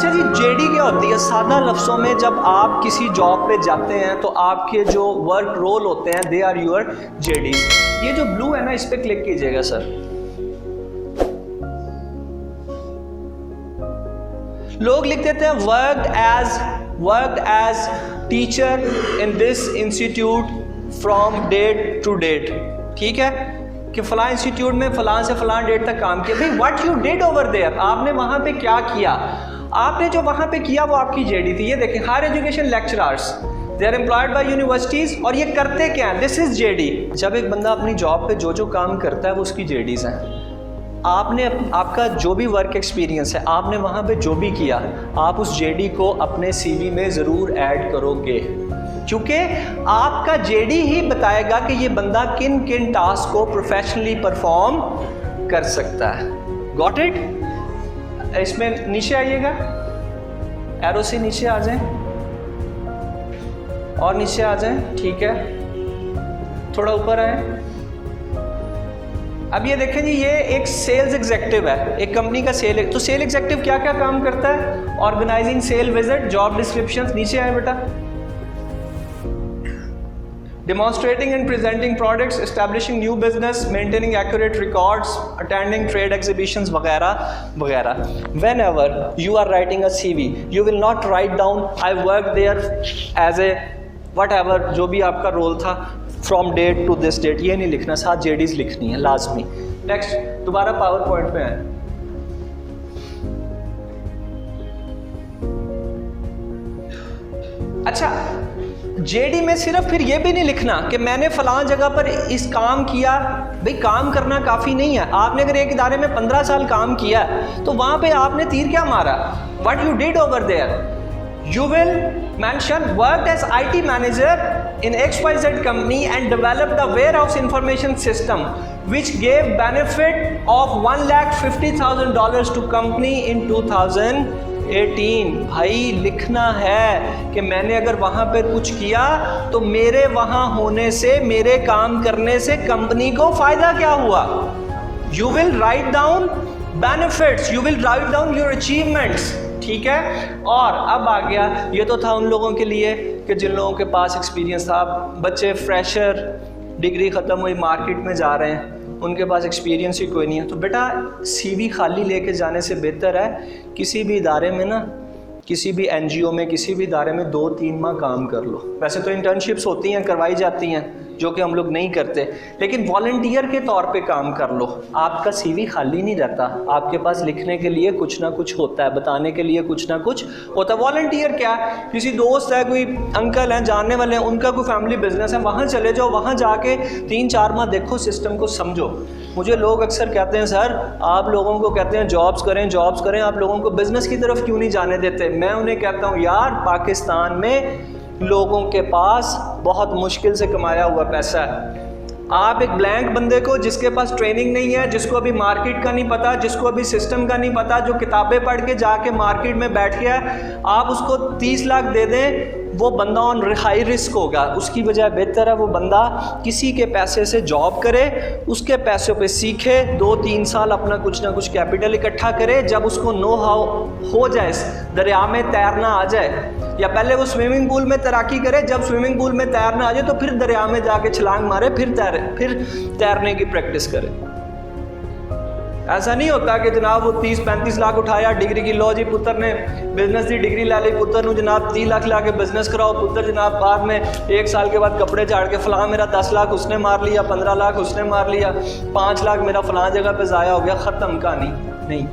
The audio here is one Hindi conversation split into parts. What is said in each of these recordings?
अच्छा जी, जेडी क्या होती है? सादा लफ्ज़ों में जब आप किसी जॉब पे जाते हैं तो आपके जो वर्क रोल होते हैं दे आर योर जेडी। ये जो ब्लू है ना, इस पे क्लिक कीजिएगा सर। लोग लिख देते हैं worked as teacher in this institute from date to date. ठीक है कि फलां इंस्टीट्यूट में फलां से फलां डेट तक काम किया। भाई what you did over there, आपने वहां पे क्या किया? आपने जो वहां पे किया वो आपकी जेडी थी। ये देखें, higher education lecturers, they are employed by universities, और ये करते क्या है? This is JD. जब एक बंदा अपनी जॉब पे जो जो काम करता है वो उसकी जेडीज हैं। आपने आपका जो भी वर्क एक्सपीरियंस है, आपने वहाँ पे जो भी किया, आप उस जेडी को अपने सीवी में ज़रूर ऐड करोगे, क्योंकि आपका जेडी ही बताएगा कि ये बंदा किन किन टास्क को प्रोफेशनली परफॉर्म कर सकता है। Got it? इसमें नीचे आइएगा, एरो से नीचे आ जाएं और नीचे आ जाएं। ठीक है, थोड़ा ऊपर आए। अब ये देखें जी, ये एक सेल्स एग्जेक्टिव है, एक कंपनी का सेल। तो सेल एग्जेक्टिव क्या क्या काम करता है? Organising sale visit, job description. नीचे आए बेटा। Demonstrating and presenting products, establishing new business, maintaining accurate records, attending trade exhibitions वगैरह वगैरह। Whenever you are writing a CV, you will not write down I worked there as a whatever, जो भी आपका रोल था, from date to this date, ये नहीं लिखना, साथ JDs लिखनी है लाजमी। नेक्स्ट, दोबारा पावर पॉइंट पे आए। अच्छा, जेडी में सिर्फ फिर ये भी नहीं लिखना कि मैंने फलां जगह पर इस काम किया। भाई काम करना काफ़ी नहीं है। आपने अगर एक इदारे में 15 साल काम किया तो वहाँ पे आपने तीर क्या मारा? What you did over there? You will mention worked as IT manager in XYZ company and developed the warehouse information system which gave benefit of $1,50,000 to company in 2018। भाई लिखना है कि मैंने अगर वहाँ पर कुछ किया तो मेरे वहाँ होने से, मेरे काम करने से कंपनी को फायदा क्या हुआ। You will write down benefits, you will write down your achievements। ठीक है, और अब आ गया, ये तो था उन लोगों के लिए कि जिन लोगों के पास एक्सपीरियंस था। बच्चे फ्रेशर, डिग्री ख़त्म हुई, मार्केट में जा रहे हैं, उनके पास एक्सपीरियंस ही कोई नहीं है। तो बेटा सीवी खाली लेके जाने से बेहतर है किसी भी इदारे में ना, किसी भी एनजीओ में, किसी भी इदारे में 2-3 माह काम कर लो। वैसे तो इंटर्नशिप्स होती हैं, करवाई जाती हैं, जो कि हम लोग नहीं करते, लेकिन वॉलंटियर के तौर पे काम कर लो। आपका सीवी खाली नहीं रहता, आपके पास लिखने के लिए कुछ ना कुछ होता है, बताने के लिए कुछ ना कुछ होता है। वॉलंटियर क्या है? किसी दोस्त है, कोई अंकल हैं, जानने वाले हैं, उनका कोई फैमिली बिजनेस है, वहाँ चले जाओ, वहाँ जाके 3-4 माह देखो, सिस्टम को समझो। मुझे लोग अक्सर कहते हैं सर आप लोगों को कहते हैं जॉब्स करें, आप लोगों को बिज़नेस की तरफ क्यों नहीं जाने देते? मैं उन्हें कहता हूँ यार, पाकिस्तान में लोगों के पास बहुत मुश्किल से कमाया हुआ पैसा है। आप एक ब्लैंक बंदे को, जिसके पास ट्रेनिंग नहीं है, जिसको अभी मार्केट का नहीं पता, जिसको अभी सिस्टम का नहीं पता, जो किताबें पढ़ के जाके मार्केट में बैठ गया, आप उसको 30 लाख दे दें, वो बंदा ऑन हाई रिस्क होगा। उसकी बजाय बेहतर है वो बंदा किसी के पैसे से जॉब करे, उसके पैसों पे सीखे, 2-3 साल अपना कुछ ना कुछ कैपिटल इकट्ठा करे। जब उसको नो हाउ हो जाए, दरिया में तैरना आ जाए, या पहले वो स्विमिंग पूल में तैराकी करे, जब स्विमिंग पूल में तैरना आ जाए तो फिर दरिया में जाके छलांग मारे, फिर तैरने की प्रैक्टिस करे। ऐसा नहीं होता कि जनाब वो 30-35 लाख उठाया, डिग्री की लो जी पुत्र ने बिजनेस की डिग्री ला ली, पुत्र ने जनाब 30 लाख ला के बिजनेस कराओ, पुत्र जनाब बाद में 1 साल के बाद कपड़े झाड़ के फलां मेरा 10 लाख उसने मार लिया, 15 लाख उसने मार लिया, 5 लाख मेरा फलां जगह पे ज़ाया हो गया, ख़त्म कहानी। नहीं,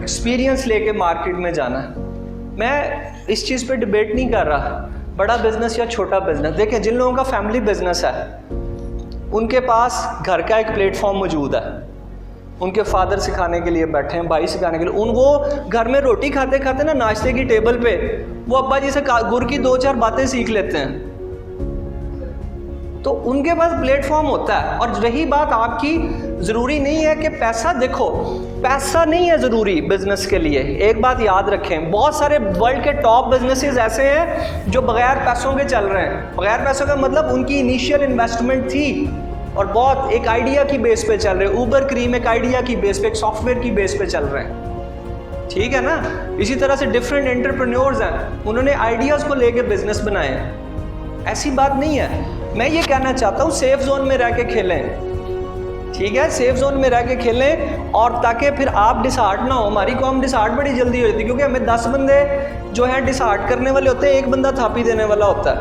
एक्सपीरियंस लेके मार्केट में जाना है। मैं इस चीज़ पे डिबेट नहीं कर रहा, बड़ा बिजनेस या छोटा बिजनेस। देखिए जिन लोगों का फैमिली बिजनेस है उनके पास घर का एक प्लेटफॉर्म मौजूद है, उनके फादर सिखाने के लिए बैठे हैं, भाई सिखाने के लिए। वो घर में रोटी खाते खाते ना नाश्ते की टेबल पे वो अब्बा जी से गुर की 2-4 बातें सीख लेते हैं, तो उनके पास प्लेटफॉर्म होता है। और रही बात आपकी, ज़रूरी नहीं है कि पैसा, देखो पैसा नहीं है ज़रूरी बिजनेस के लिए। एक बात याद रखें, बहुत सारे वर्ल्ड के टॉप बिजनेसेस ऐसे हैं जो बगैर पैसों के चल रहे हैं। बगैर पैसों का मतलब उनकी इनिशियल इन्वेस्टमेंट थी और बहुत एक आइडिया की बेस पे चल रहे हैं। ऊबर क्रीम एक आइडिया की बेस पे, एक सॉफ्टवेयर की बेस पे चल रहे हैं। ठीक है ना। इसी तरह से डिफरेंट एंटरप्रेन्योर्स हैं, उन्होंने आइडियाज़ को लेके बिजनेस बनाए हैं। ऐसी बात नहीं है। मैं ये कहना चाहता हूँ सेफ जोन में रह के खेलें, ठीक है, सेफ जोन में रह के खेलें, और ताकि फिर आप डिसहार्ट ना हो। हमारी कौम डिसहार्ट बड़ी जल्दी हो जाती है, क्योंकि हमें 10 बंदे जो है डिसहार्ट करने वाले होते हैं, एक बंदा थापी देने वाला होता है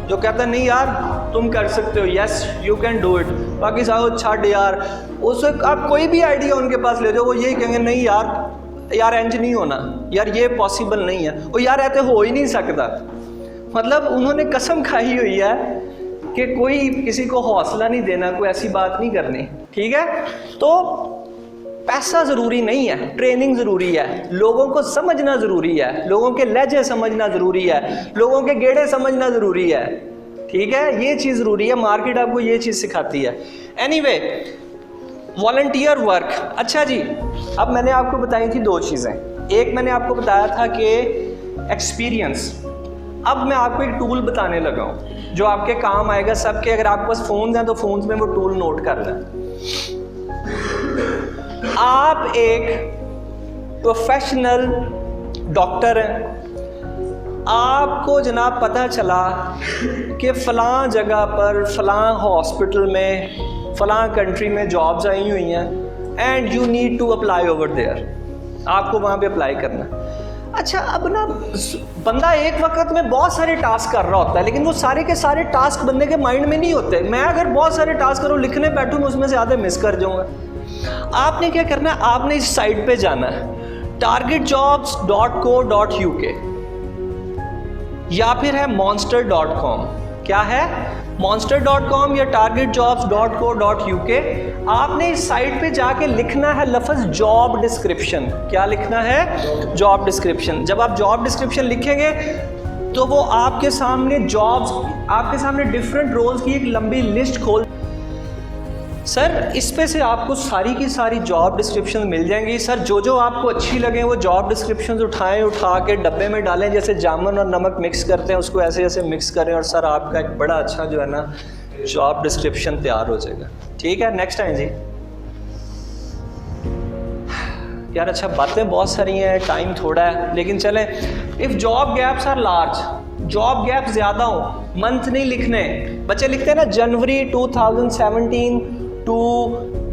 जो कहता है नहीं यार तुम कर सकते हो, yes you can do it, बाकी साहब छाड़ यार। उस आप कोई भी आइडिया उनके पास ले जाओ, वो यही कहेंगे नहीं यार इंज नहीं होना, यार ये पॉसिबल नहीं है, और यार ऐसे हो ही नहीं सकता। मतलब उन्होंने कसम खाई हुई है कि कोई किसी को हौसला नहीं देना, कोई ऐसी बात नहीं करनी, ठीक है। तो पैसा ज़रूरी नहीं है, ट्रेनिंग ज़रूरी है, लोगों को समझना ज़रूरी है, लोगों के लहजे समझना ज़रूरी है, लोगों के गेड़े समझना ज़रूरी है, ठीक है, ये चीज़ ज़रूरी है। मार्केट आपको ये चीज़ सिखाती है। Anyway, volunteer work. अच्छा जी, अब मैंने आपको बताई थी 2 चीज़ें। एक मैंने आपको बताया था कि एक्सपीरियंस। अब मैं आपको एक टूल बताने लगा हूँ जो आपके काम आएगा सबके। अगर आपके पास फ़ोन हैं तो फ़ोन में वो टूल नोट कर लें। आप एक प्रोफेशनल डॉक्टर हैं, आपको जनाब पता चला कि फ़लाँ जगह पर फ़लाँ हॉस्पिटल में फ़लाँ कंट्री में जॉब्स आई हुई हैं, and you need to apply over there, आपको वहाँ पे अप्लाई करना। अच्छा, अब ना बंदा एक वक्त में बहुत सारे टास्क कर रहा होता है, लेकिन वो सारे के सारे टास्क बंदे के माइंड में नहीं होते। मैं अगर बहुत सारे टास्क करूँ, लिखने बैठूँ, मैं उसमें से आधे मिस कर जाऊँगा। आपने क्या करना है, आपने इस साइट पे जाना है targetjobs.co.uk या फिर है monster.com। क्या है, monster.com या targetjobs.co.uk। आपने इस साइट पे जाके लिखना है लफ्ज़ जॉब डिस्क्रिप्शन। क्या लिखना है, जॉब डिस्क्रिप्शन। जब आप जॉब डिस्क्रिप्शन लिखेंगे तो वो आपके सामने जॉब्स, आपके सामने डिफरेंट रोल्स की एक लंबी लिस्ट खोल। सर इस पे से आपको सारी की सारी जॉब डिस्क्रिप्शन मिल जाएंगी। सर जो आपको अच्छी लगे वो जॉब डिस्क्रिप्शन उठा के डब्बे में डालें, जैसे जामुन और नमक मिक्स करते हैं उसको ऐसे ऐसे मिक्स करें, और सर आपका एक बड़ा अच्छा जो है ना जॉब डिस्क्रिप्शन तैयार हो जाएगा। ठीक है, नेक्स्ट टाइम जी। यार अच्छा, बातें बहुत सारी हैं, टाइम थोड़ा है, लेकिन चलें। If job gaps are large, job gap ज़्यादा हो, मंथ नहीं लिखने। बच्चे लिखते हैं ना जनवरी 2017 टू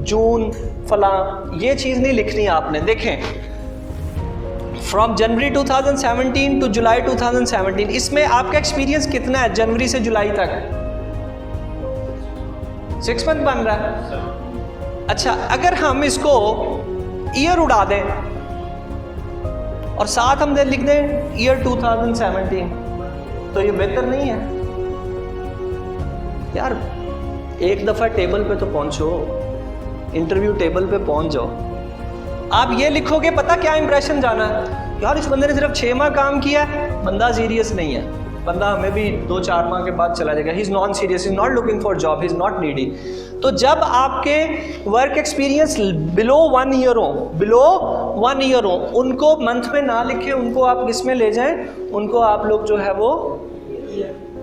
जून फलां, ये चीज़ नहीं लिखनी आपने। देखें, फ्रॉम जनवरी 2017 टू जुलाई 2017, इसमें आपका एक्सपीरियंस कितना है जनवरी से जुलाई तक? 6 मंथ बन रहा है। अच्छा, अगर हम इसको ईयर उड़ा दें और साथ हम लिख दें ईयर 2017, तो ये बेहतर नहीं है यार? एक दफ़ा टेबल पे तो पहुंचो, इंटरव्यू टेबल पे पहुंच जाओ। आप ये लिखोगे, पता क्या इंप्रेशन जाना है, यार इस बंदे ने सिर्फ 6 माह काम किया है, बंदा सीरियस नहीं है, बंदा हमें भी 2-4 माह के बाद चला जाएगा, he is non serious, is not looking for job, he is not needy. तो जब आपके वर्क एक्सपीरियंस बिलो 1 ईयर हो, उनको मंथ में ना लिखें, उनको आप किस में ले जाएं, उनको आप लोग जो है वो,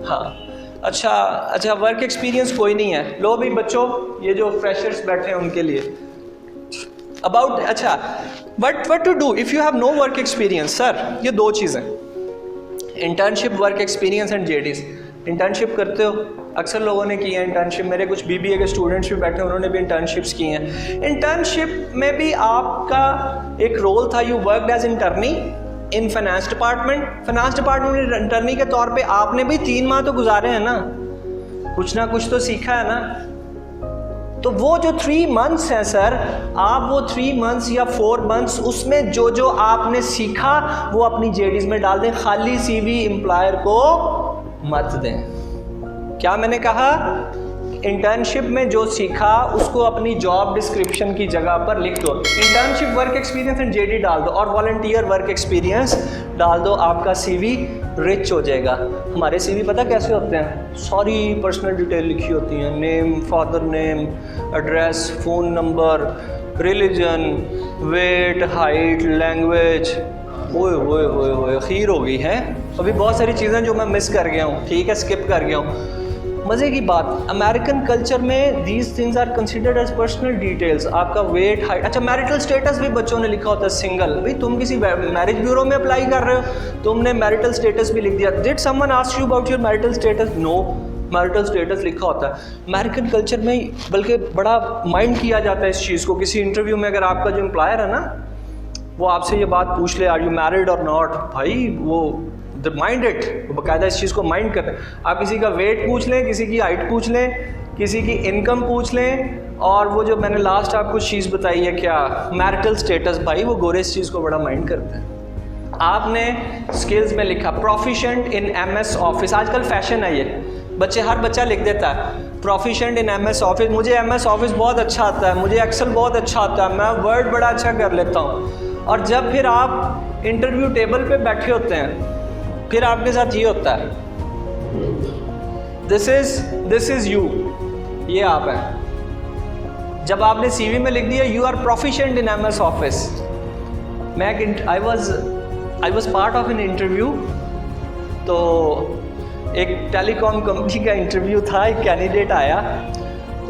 हाँ अच्छा वर्क एक्सपीरियंस कोई नहीं है, लो भी बच्चों, ये जो फ्रेशर्स बैठे हैं उनके लिए अबाउट, अच्छा what to do if you have no work experience. Sir ये 2 चीज़ें, internship, work experience and JDs. Internship करते हो, अक्सर लोगों ने की है इंटर्नशिप, मेरे कुछ बीबीए के स्टूडेंट्स भी बैठे हैं, उन्होंने भी इंटर्नशिप्स की हैं। इंटर्नशिप में भी आपका एक रोल था, you worked as internee in finance department. Finance department में इंटर्नी के तौर पे आपने भी 3 माह तो गुजारे हैं ना कुछ तो सीखा है ना। तो वो जो 3 मंथ्स हैं सर, आप वो 3 मंथ्स या 4 मंथ्स उसमें जो आपने सीखा वो अपनी जेडीज में डाल दें, खाली सीवी एम्प्लॉयर को मत दें। क्या मैंने कहा? इंटर्नशिप में जो सीखा उसको अपनी जॉब डिस्क्रिप्शन की जगह पर लिख दो। Internship, work experience and JD डाल दो, और वॉलंटियर वर्क एक्सपीरियंस डाल दो, आपका सीवी रिच हो जाएगा। हमारे सीवी पता कैसे होते हैं? सारी पर्सनल डिटेल लिखी होती हैं, name, father name, address, phone number, religion, weight, height, language. ओए खीर हो गई है। अभी बहुत सारी चीज़ें जो मैं मिस कर गया हूँ, ठीक है, स्किप कर गया हूँ। मज़े की बात, अमेरिकन कल्चर में these things are considered as personal details. आपका वेट, हाइट, अच्छा मैरिटल स्टेटस भी बच्चों ने लिखा होता है सिंगल। भाई तुम किसी मैरिज ब्यूरो में अप्लाई कर रहे हो, तुमने मैरिटल स्टेटस भी लिख दिया। Did someone ask you about your marital status? No, marital status लिखा होता है। अमेरिकन कल्चर में बल्कि बड़ा माइंड किया जाता है इस चीज़ को। किसी इंटरव्यू में अगर आपका जो एम्प्लॉयर है ना, वो आपसे ये बात पूछ ले, आर यू मैरिड और नॉट, भाई वो द माइंड इट, वो बाकायदा इस चीज़ को माइंड करते हैं। आप किसी का वेट पूछ लें, किसी की हाइट पूछ लें, किसी की इनकम पूछ लें, और वो जो मैंने लास्ट आपको चीज़ बताई है क्या, मैरिटल स्टेटस, भाई वो गोरे इस चीज़ को बड़ा माइंड करते हैं। आपने स्किल्स में लिखा प्रोफिशिएंट इन MS ऑफिस, आजकल फैशन है ये, बच्चे, हर बच्चा लिख देता है प्रोफिशिएंट इन MS ऑफिस। मुझे MS ऑफिस बहुत अच्छा आता है, मुझे एक्सेल बहुत अच्छा आता है, मैं वर्ड बड़ा अच्छा कर लेता हूँ। और जब फिर आप इंटरव्यू टेबल पे बैठे होते हैं, फिर आपके साथ ये होता है, दिस इज यू, ये आप हैं। जब आपने CV में लिख दिया you are proficient in MS office. मैं I was part of an interview, तो एक टेलीकॉम कंपनी का इंटरव्यू था। एक कैंडिडेट आया,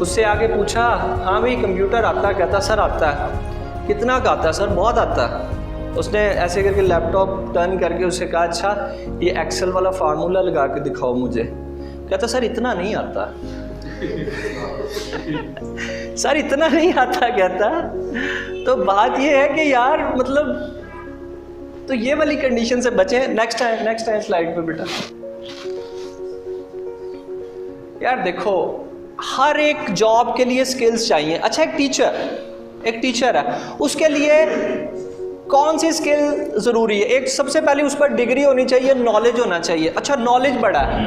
उससे आगे पूछा, हाँ भाई कंप्यूटर आता है? कहता सर आता है। कितना का आता है? सर बहुत आता है। उसने ऐसे करके लैपटॉप टर्न करके उससे कहा, अच्छा ये एक्सेल वाला फार्मूला लगा के दिखाओ मुझे। कहता सर इतना नहीं आता। सर इतना नहीं आता कहता। तो बात ये है कि यार मतलब, तो ये वाली कंडीशन से बचें। नेक्स्ट टाइम स्लाइड पे बेटा। यार देखो, हर एक जॉब के लिए स्किल्स चाहिए। अच्छा एक टीचर है, उसके लिए कौन सी स्किल ज़रूरी है? एक सबसे पहले उस पर डिग्री होनी चाहिए, नॉलेज होना चाहिए। अच्छा नॉलेज बड़ा है,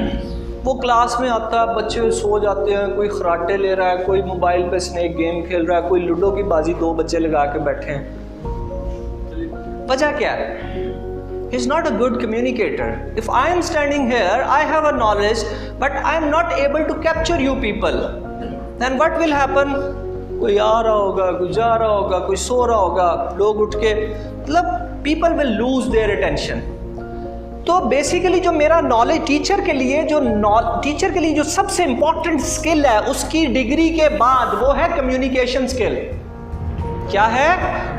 वो क्लास में आता है, बच्चे सो जाते हैं, कोई खराटे ले रहा है, कोई मोबाइल पे स्नेक गेम खेल रहा है, कोई लूडो की बाजी 2 बच्चे लगा के बैठे हैं। वजह क्या है? He is not a good communicator. If I am standing here, I have a knowledge, but I am not able to capture you people. Then what will happen? कोई आ रहा होगा, कोई जा रहा होगा, कोई सो रहा होगा, लोग उठ के, मतलब people will lose their attention. तो बेसिकली जो मेरा नॉलेज, टीचर के लिए जो सबसे इम्पोर्टेंट स्किल है उसकी डिग्री के बाद, वो है कम्युनिकेशन स्किल। क्या है?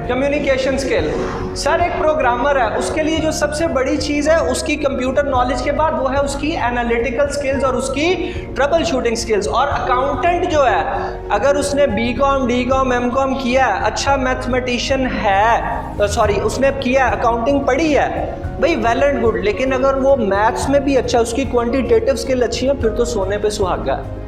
Communication skill. सर एक प्रोग्रामर है, उसके लिए जो सबसे बड़ी चीज़ है उसकी कंप्यूटर नॉलेज के बाद वो है उसकी एनालिटिकल स्किल्स और उसकी ट्रबल शूटिंग स्किल्स। और अकाउंटेंट जो है, अगर उसने BCom, DCom, MCom किया है, अच्छा मैथमेटिशियन है, सॉरी उसने किया अकाउंटिंग पढ़ी है, भाई वेल एंड गुड। लेकिन अगर वो मैथ्स में भी अच्छा, उसकी क्वांटिटेटिव स्किल अच्छी है, फिर तो सोने पे सुहागा है।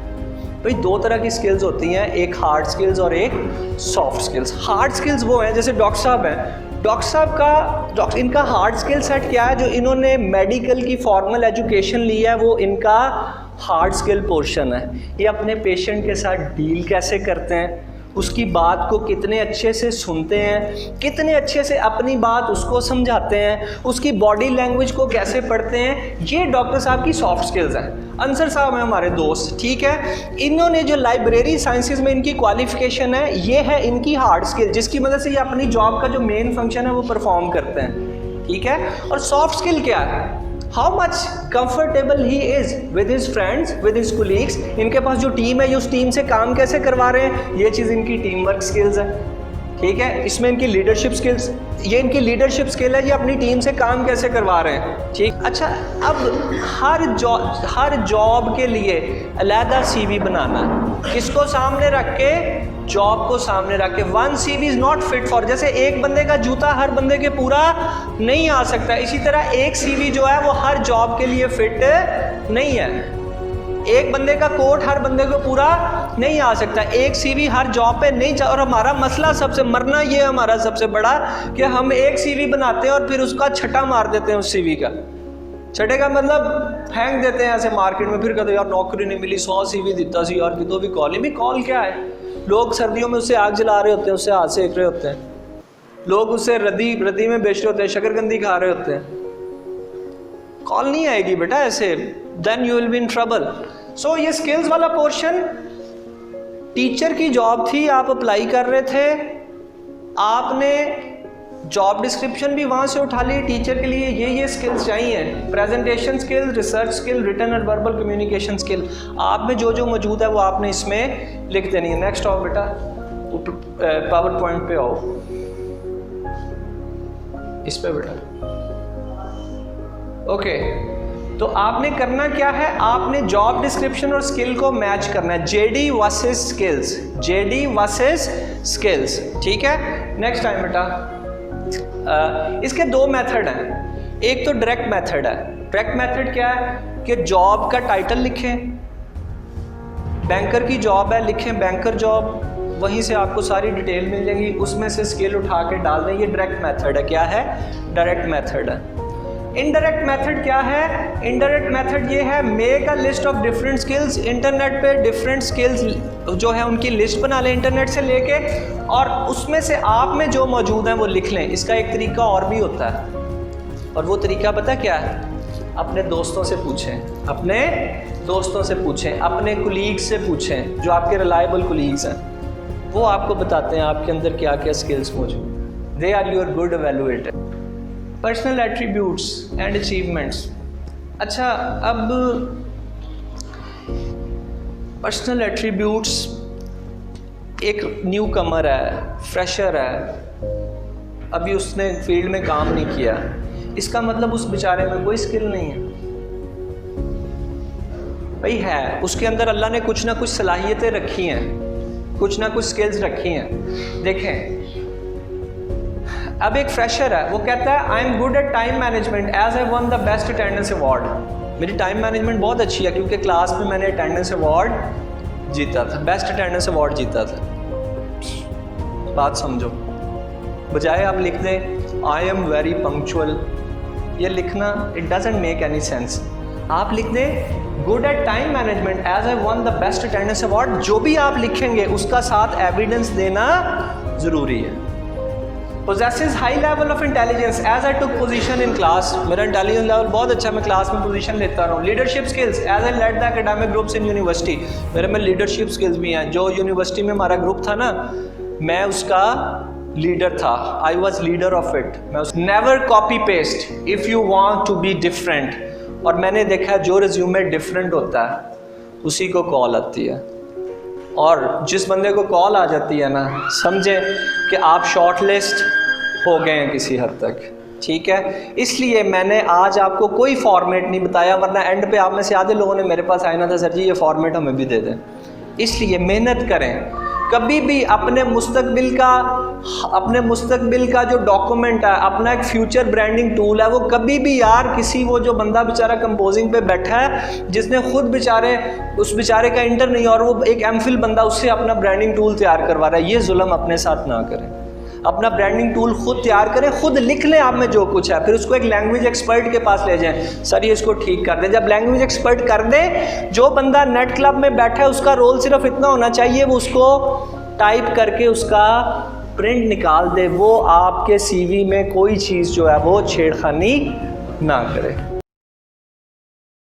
भाई 2 तरह की स्किल्स होती हैं, एक हार्ड स्किल्स और एक सॉफ्ट स्किल्स। हार्ड स्किल्स वो हैं, जैसे डॉक्टर साहब हैं, डॉक्टर साहब इनका हार्ड स्किल सेट क्या है? जो इन्होंने मेडिकल की फॉर्मल एजुकेशन ली है, वो इनका हार्ड स्किल पोर्शन है। ये अपने पेशेंट के साथ डील कैसे करते हैं, उसकी बात को कितने अच्छे से सुनते हैं, कितने अच्छे से अपनी बात उसको समझाते हैं, उसकी बॉडी लैंग्वेज को कैसे पढ़ते हैं, ये डॉक्टर साहब की सॉफ्ट स्किल्स हैं। अंसर साहब हैं हमारे दोस्त, ठीक है, इन्होंने जो लाइब्रेरी साइंसेज में इनकी क्वालिफिकेशन है, ये है इनकी हार्ड स्किल, जिसकी मदद से ये अपनी जॉब का जो मेन फंक्शन है वो परफॉर्म करते हैं, ठीक है। और सॉफ्ट स्किल क्या है? How much comfortable he is with his friends, with his colleagues. इनके पास जो टीम है, ये उस टीम से काम कैसे करवा रहे हैं, ये चीज़ इनकी टीम वर्क स्किल्स है, ठीक है। इसमें इनकी लीडरशिप स्किल्स, ये इनकी लीडरशिप स्किल है, ये अपनी टीम से काम कैसे करवा रहे हैं, ठीक। अच्छा, अब हर जॉब के लिए अलहदा CV बनाना है, किसको सामने रख के? जॉब को सामने रख के। 1 CV is not fit for, जैसे एक बंदे का जूता हर बंदे के पूरा नहीं आ सकता, इसी तरह एक CV जो है वो हर जॉब के लिए फिट नहीं है। एक बंदे का कोट हर बंदे को पूरा नहीं आ सकता, एक CV हर जॉब पे नहीं और हमारा मसला सबसे मरना ये हमारा सबसे बड़ा कि हम एक CV बनाते हैं और फिर उसका छट्टा मार देते हैं उस CV का। छठे का मतलब फेंक देते हैं ऐसे मार्केट में, फिर कहते यार नौकरी नहीं मिली, 100 CV दिता सी यार, कितों भी कॉल, भी कॉल क्या है? लोग सर्दियों में उससे आग जला रहे होते हैं, उससे हाथ सेक रहे होते हैं, लोग उससे रद्दी में बेच रहे होते हैं, शकरकंदी खा रहे होते हैं। कॉल नहीं आएगी बेटा ऐसे, then you will be in trouble. So ये स्किल्स वाला पोर्शन, टीचर की जॉब थी, आप अप्लाई कर रहे थे, आपने जॉब डिस्क्रिप्शन भी वहाँ से उठा ली, टीचर के लिए ये स्किल्स चाहिए, presentation skill, research skill, written और वर्बल कम्युनिकेशन स्किल, आप में जो जो मौजूद है वो आपने इसमें लिख देनी है। नेक्स्ट आओ बेटा, पावर पॉइंट पे आओ, इस पे बेटा। ओके, तो आपने करना क्या है, आपने जॉब डिस्क्रिप्शन और स्किल को मैच करना है, JD versus skills, JD versus skills, ठीक है। नेक्स्ट टाइम बेटा, इसके दो मेथड हैं, एक तो डायरेक्ट मेथड है। डायरेक्ट मेथड क्या है कि जॉब का टाइटल लिखें, बैंकर की जॉब है, लिखें बैंकर जॉब, वहीं से आपको सारी डिटेल मिल जाएगी, उसमें से स्किल उठा के डाल दें। ये डायरेक्ट मेथड है। क्या है? डायरेक्ट मेथड है। इनडायरेक्ट मेथड क्या है? इनडायरेक्ट मेथड ये है, make a list of different skills, internet पे डिफरेंट स्किल्स जो है उनकी लिस्ट बना लें इंटरनेट से लेके, और उसमें से आप में जो मौजूद हैं वो लिख लें। इसका एक तरीका और भी होता है, और वो तरीका पता क्या है? अपने दोस्तों से पूछें, अपने दोस्तों से पूछें, अपने कुलीग्स से पूछें जो आपके रिलायबल कुलीग्स हैं, वो आपको बताते हैं आपके अंदर क्या क्या स्किल्स मौजूद। They are your good evaluator. Personal attributes and achievements. अच्छा, अब पर्सनल एट्रीब्यूट्स, एक न्यू कमर है, फ्रेशर है, अभी उसने फील्ड में काम नहीं किया, इसका मतलब उस बेचारे में कोई स्किल नहीं है। भाई है, उसके अंदर अल्लाह ने कुछ ना कुछ सलाहियतें रखी हैं, कुछ ना कुछ स्किल्स रखी हैं। देखें, अब एक फ्रेशर है, वो कहता है I am good at time management as I won the best attendance award. मेरी टाइम मैनेजमेंट बहुत अच्छी है क्योंकि क्लास में मैंने अटेंडेंस अवार्ड जीता था, बेस्ट अटेंडेंस अवार्ड जीता था। बात समझो, बजाय आप लिख दें आई एम वेरी पंक्चुअल, ये लिखना it doesn't make any sense. आप लिख दें good at time management as I won the best attendance award. जो भी आप लिखेंगे उसका साथ एविडेंस देना ज़रूरी है। Possesses high level of intelligence as I took position in class, मेरा इंटेलिजेंस लेवल बहुत अच्छा, मैं क्लास में पोजीशन लेता रहा हूँ। Leadership skills as I led the academic groups in university, मेरे में लीडरशिप स्किल्स भी हैं। जो यूनिवर्सिटी में हमारा ग्रुप था ना, मैं उसका लीडर था, I was leader of it. मैं never copy paste if you want to be different. और मैंने देखा जो रिज्यूमे डिफरेंट होता है उसी को कॉल आती है, और जिस बंदे को कॉल आ जाती है ना, समझें कि आप शॉर्ट लिस्ट हो गए हैं किसी हद तक, ठीक है। इसलिए मैंने आज आपको कोई फॉर्मेट नहीं बताया, वरना एंड पे आप में से आधे लोगों ने मेरे पास आना था, सर जी ये फॉर्मेट हमें भी दे दें। इसलिए मेहनत करें, कभी भी अपने मुस्तकबिल का जो डॉक्यूमेंट है, अपना एक फ्यूचर ब्रांडिंग टूल है, वो कभी भी यार किसी वो जो बंदा बेचारा कंपोजिंग पे बैठा है, जिसने खुद उस बेचारे का इंटर नहीं और वो एक एमफिल बंदा उससे अपना ब्रांडिंग टूल तैयार करवा रहा है, ये जुल्म अपने साथ ना करें। अपना ब्रांडिंग टूल खुद तैयार करें, खुद लिख लें आप में जो कुछ है, फिर उसको एक लैंग्वेज एक्सपर्ट के पास ले जाएं, सर ये इसको ठीक कर दें। जब लैंग्वेज एक्सपर्ट कर दें, जो बंदा नेट क्लब में बैठा है उसका रोल सिर्फ इतना होना चाहिए, वो उसको टाइप करके उसका प्रिंट निकाल दे, वो आपके सीवी में कोई चीज़ जो है वो छेड़खानी ना करे।